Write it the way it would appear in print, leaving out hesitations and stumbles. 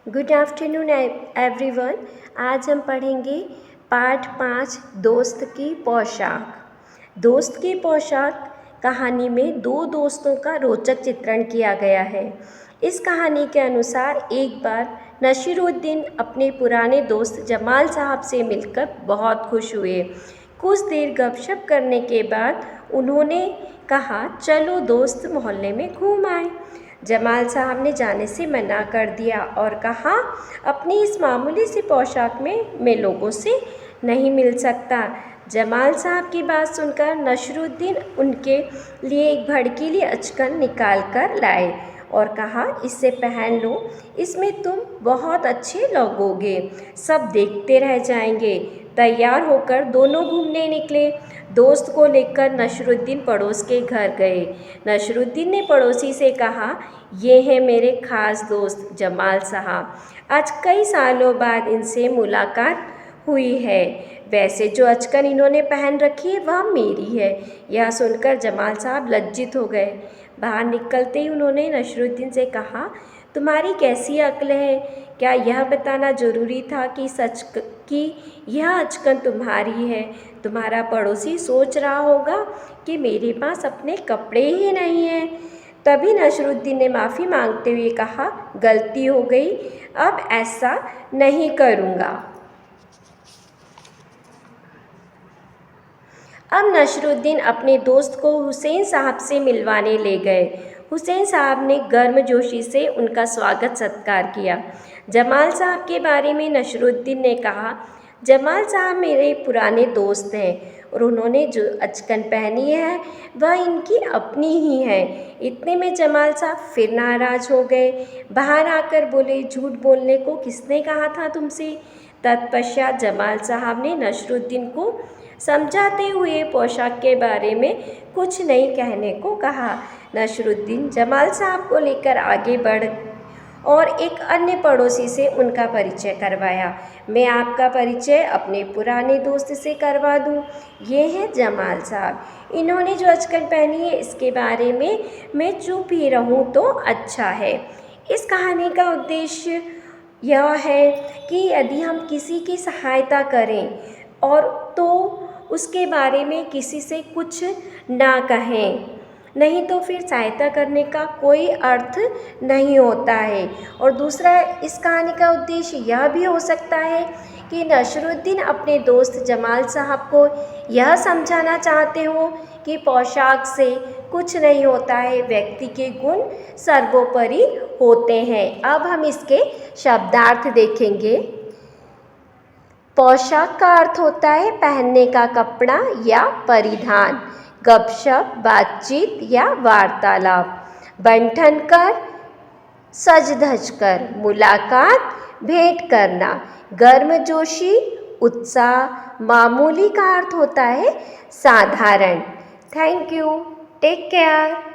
Good afternoon everyone. आज हम पढ़ेंगे पाठ 5 दोस्त की पोशाक। दोस्त की पोशाक कहानी में दो दोस्तों का रोचक चित्रण किया गया है। इस कहानी के अनुसार एक बार नसीरुद्दीन अपने पुराने दोस्त जमाल साहब से मिलकर बहुत खुश हुए। कुछ देर गपशप करने के बाद उन्होंने कहा, चलो दोस्त मोहल्ले में घूम आए। जमाल साहब ने जाने से मना कर दिया और कहा, अपनी इस मामूली सी पोशाक में मैं लोगों से नहीं मिल सकता। जमाल साहब की बात सुनकर नसीरुद्दीन उनके लिए एक भड़कीली अचकन निकाल कर लाए और कहा, इसे पहन लो, इसमें तुम बहुत अच्छे लगोगे, सब देखते रह जाएंगे। तैयार होकर दोनों घूमने निकले। दोस्त को लेकर नसीरुद्दीन पड़ोस के घर गए। नसीरुद्दीन ने पड़ोसी से कहा, ये हैं मेरे ख़ास दोस्त जमाल साहब। आज कई सालों बाद इनसे मुलाकात हुई है। वैसे जो अचकन इन्होंने पहन रखी है वह मेरी है। यह सुनकर जमाल साहब लज्जित हो गए। बाहर निकलते ही उन्होंने नसीरुद्दीन से कहा, तुम्हारी कैसी अक्ल है? क्या यह बताना ज़रूरी था कि यह अचकन तुम्हारी है? तुम्हारा पड़ोसी सोच रहा होगा कि मेरे पास अपने कपड़े ही नहीं हैं। तभी नसीरुद्दीन ने माफ़ी मांगते हुए कहा, गलती हो गई, अब ऐसा नहीं करूँगा। अब नसीरुद्दीन अपने दोस्त को हुसैन साहब से मिलवाने ले गए। हुसैन साहब ने गर्मजोशी से उनका स्वागत सत्कार किया। जमाल साहब के बारे में नसीरुद्दीन ने कहा, जमाल साहब मेरे पुराने दोस्त हैं और उन्होंने जो अचकन पहनी है वह इनकी अपनी ही है। इतने में जमाल साहब फिर नाराज़ हो गए। बाहर आकर बोले, झूठ बोलने को किसने कहा था तुमसे? तत्पश्चात जमाल साहब ने नसीरुद्दीन को समझाते हुए पोशाक के बारे में कुछ नहीं कहने को कहा। नसीरुद्दीन जमाल साहब को लेकर आगे बढ़ और एक अन्य पड़ोसी से उनका परिचय करवाया। मैं आपका परिचय अपने पुराने दोस्त से करवा दूं। ये हैं जमाल साहब। इन्होंने जो अचकन पहनी है इसके बारे में मैं चुप ही रहूं तो अच्छा है। इस कहानी का उद्देश्य यह है कि यदि हम किसी की सहायता करें और तो उसके बारे में किसी से कुछ ना कहें, नहीं तो फिर सहायता करने का कोई अर्थ नहीं होता है। और दूसरा, इस कहानी का उद्देश्य यह भी हो सकता है कि नसीरुद्दीन अपने दोस्त जमाल साहब को यह समझाना चाहते हो कि पोशाक से कुछ नहीं होता है, व्यक्ति के गुण सर्वोपरि होते हैं। अब हम इसके शब्दार्थ देखेंगे। पोशाक का अर्थ होता है पहनने का कपड़ा या परिधान, गपशप, बातचीत या वार्तालाप, बन-ठन कर, सज धज कर, मुलाकात, भेंट करना, गर्मजोशी, उत्साह। मामूली का अर्थ होता है साधारण। Thank you, take care.